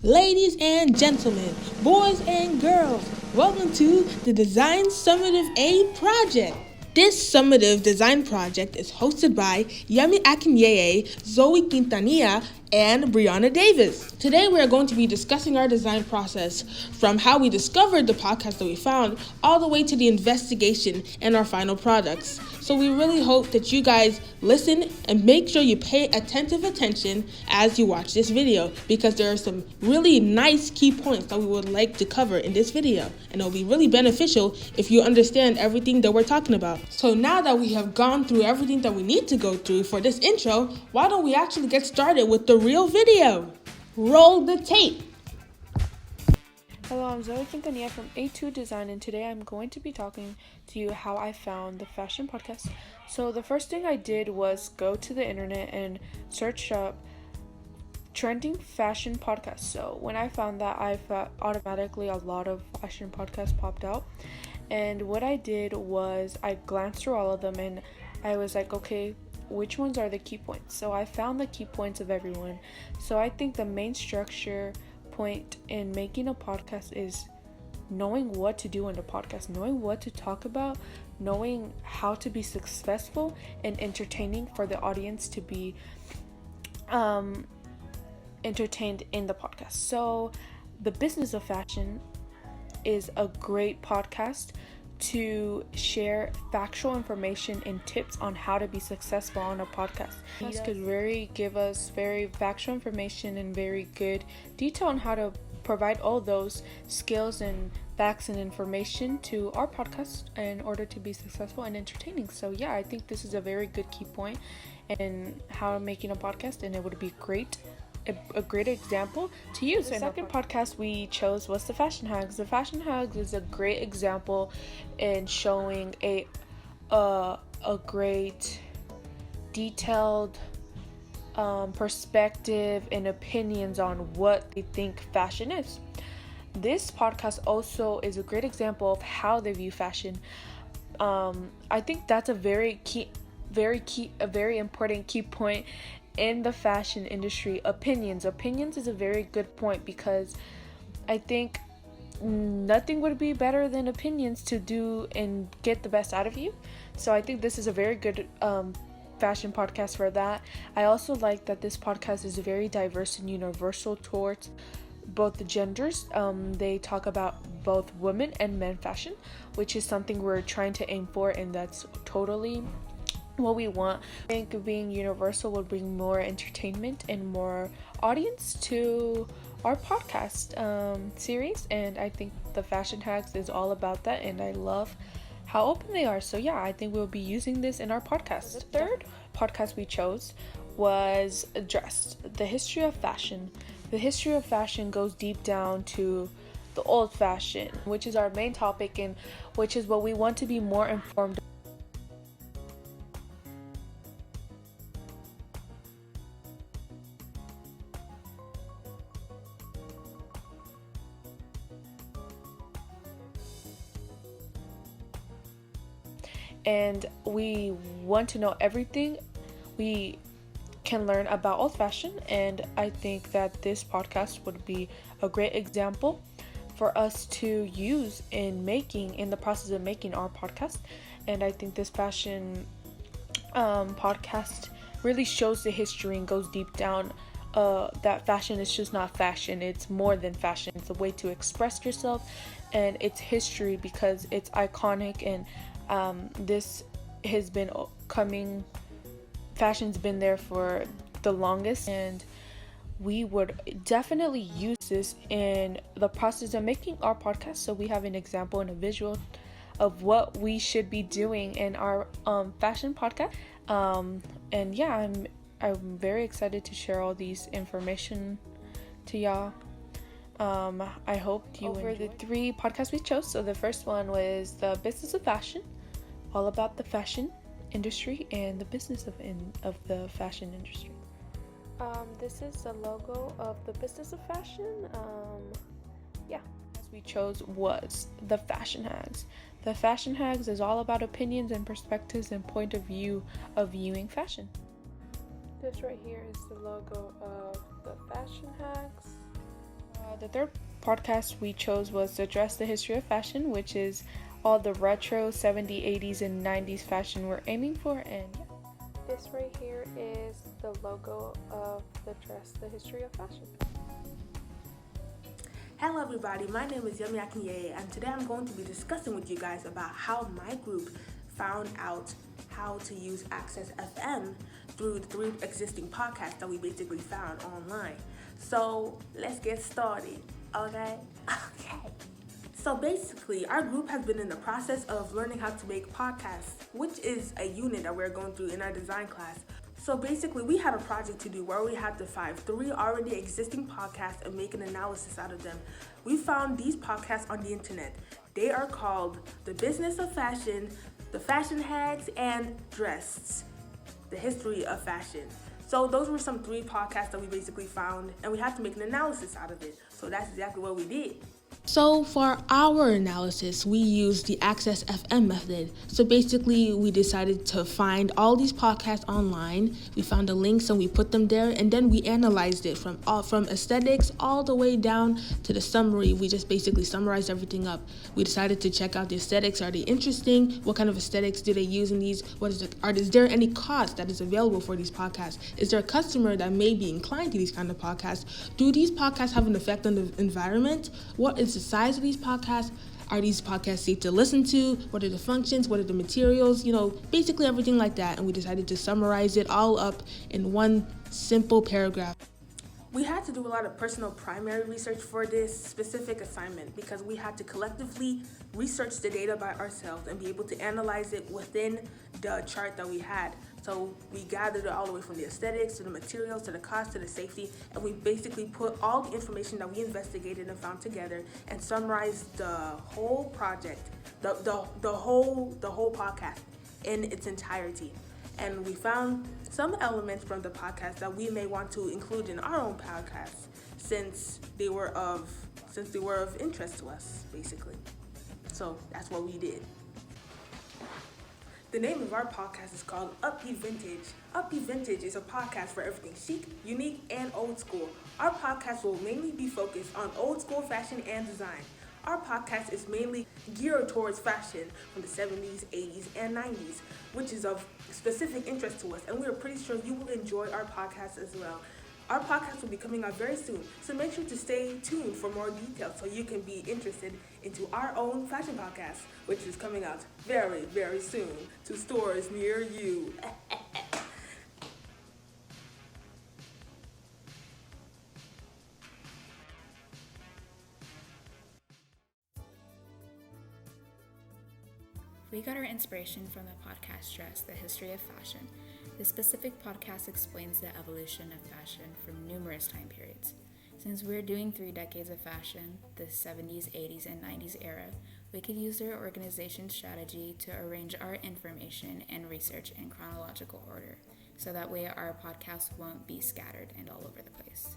Ladies and gentlemen, boys and girls, welcome to the Design Summative A project. This summative design project is hosted by Yemi Akinyeye, Zoey Quintanilla, and Brianna Davis. Today we are going to be discussing our design process from how we discovered the podcast that we found all the way to the investigation and our final products. So we really hope that you guys listen and make sure you pay attentive attention as you watch this video, because there are some really nice key points that we would like to cover in this video, and it'll be really beneficial if you understand everything that we're talking about. So now that we have gone through everything that we need to go through for this intro, why don't we actually get started with the real video? Roll the tape. Hello, I'm Zoey Quintanilla from A2 Design, and today I'm going to be talking to you how I found the fashion podcast. So the first thing I did was go to the internet and search up trending fashion podcasts. So when I found that, I thought automatically a lot of fashion podcasts popped out. And what I did was I glanced through all of them and I was like, okay, which ones are the key points? So I found the key points of everyone. So I think the main structure point in making a podcast is knowing what to do in the podcast, knowing what to talk about, knowing how to be successful and entertaining for the audience to be entertained in the podcast. So the Business of Fashion is a great podcast to share factual information and tips on how to be successful on a podcast. This could give us very factual information and very good detail on how to provide all those skills and facts and information to our podcast in order to be successful and entertaining. So yeah, I think this is a very good key point in how making a podcast, and it would be a great example to use. The second podcast we chose was the Fashion Hags. The Fashion Hags is a great example in showing a great detailed perspective and opinions on what they think fashion is. This podcast also is a great example of how they view fashion. I think that's a very important key point in the fashion industry. Opinions is a very good point, because I think nothing would be better than opinions to do and get the best out of you. So I think this is a very good fashion podcast for that. I also like that this podcast is very diverse and universal towards both the genders. They talk about both women and men fashion, which is something we're trying to aim for, and that's totally what we want. I think being universal will bring more entertainment and more audience to our podcast series, and I think the Fashion Hacks is all about that, and I love how open they are. So yeah, I think we'll be using this in our podcast. The third podcast we chose was Dressed, the history of fashion. The history of fashion goes deep down to the old fashion, which is our main topic and which is what we want to be more informed. And we want to know everything we can learn about old fashion, and I think that this podcast would be a great example for us to use in the process of making our podcast. And I think this fashion podcast really shows the history and goes deep down that fashion is just not fashion, it's more than fashion. It's a way to express yourself, and it's history because it's iconic, and this has been coming, fashion's been there for the longest, and we would definitely use this in the process of making our podcast, so we have an example and a visual of what we should be doing in our fashion podcast. And yeah, I'm very excited to share all these information to y'all. I hope you enjoy the three podcasts we chose. So the first one was the Business of Fashion, all about the fashion industry and the business of the fashion industry. This is the logo of the Business of Fashion. As we chose was the Fashion Hags. The Fashion Hags is all about opinions and perspectives and point of view of viewing fashion. This right here is the logo of the Fashion Hags. The third podcast we chose was to address the history of fashion, which is all the retro 70s, 80s, and 90s fashion we're aiming for. And this right here is the logo of the dress, the history of fashion. Hello everybody, my name is Yemi and today I'm going to be discussing with you guys about how my group found out how to use Access FM through the 3 existing podcasts that we basically found online. So let's get started, okay? So basically, our group has been in the process of learning how to make podcasts, which is a unit that we're going through in our design class. So basically, we had a project to do where we had to find 3 already existing podcasts and make an analysis out of them. We found these podcasts on the internet. They are called The Business of Fashion, The Fashion Hacks, and Dressed, The History of Fashion. So those were some 3 podcasts that we basically found, and we had to make an analysis out of it. So that's exactly what we did. So for our analysis, we used the Access FM method. So basically, we decided to find all these podcasts online. We found the links and we put them there, and then we analyzed it from aesthetics all the way down to the summary. We just basically summarized everything up. We decided to check out the aesthetics. Are they interesting? What kind of aesthetics do they use in these? Is there any cost that is available for these podcasts? Is there a customer that may be inclined to these kind of podcasts? Do these podcasts have an effect on the environment? What is the size of these podcasts? Are these podcasts safe to listen to? What are the functions? What are the materials? Basically everything like that. And we decided to summarize it all up in one simple paragraph. We had to do a lot of personal primary research for this specific assignment because we had to collectively research the data by ourselves and be able to analyze it within the chart that we had. So we gathered it all the way from the aesthetics to the materials to the cost to the safety, and we basically put all the information that we investigated and found together and summarized the whole project, the whole podcast in its entirety. And we found some elements from the podcast that we may want to include in our own podcast since they were of interest to us, basically. So that's what we did. The name of our podcast is called Upbeat Vintage. Upbeat Vintage is a podcast for everything chic, unique, and old school. Our podcast will mainly be focused on old school fashion and design. Our podcast is mainly geared towards fashion from the 70s, 80s, and 90s, which is of specific interest to us, and we are pretty sure you will enjoy our podcast as well. Our podcast will be coming out very soon, so make sure to stay tuned for more details so you can be interested into our own fashion podcast, which is coming out very, very soon to stores near you. We got our inspiration from the podcast Dress, The History of Fashion. This specific podcast explains the evolution of fashion from numerous time periods. Since we're doing 3 decades of fashion, the 70s, 80s, and 90s era, we could use their organization strategy to arrange our information and research in chronological order, so that way our podcast won't be scattered and all over the place.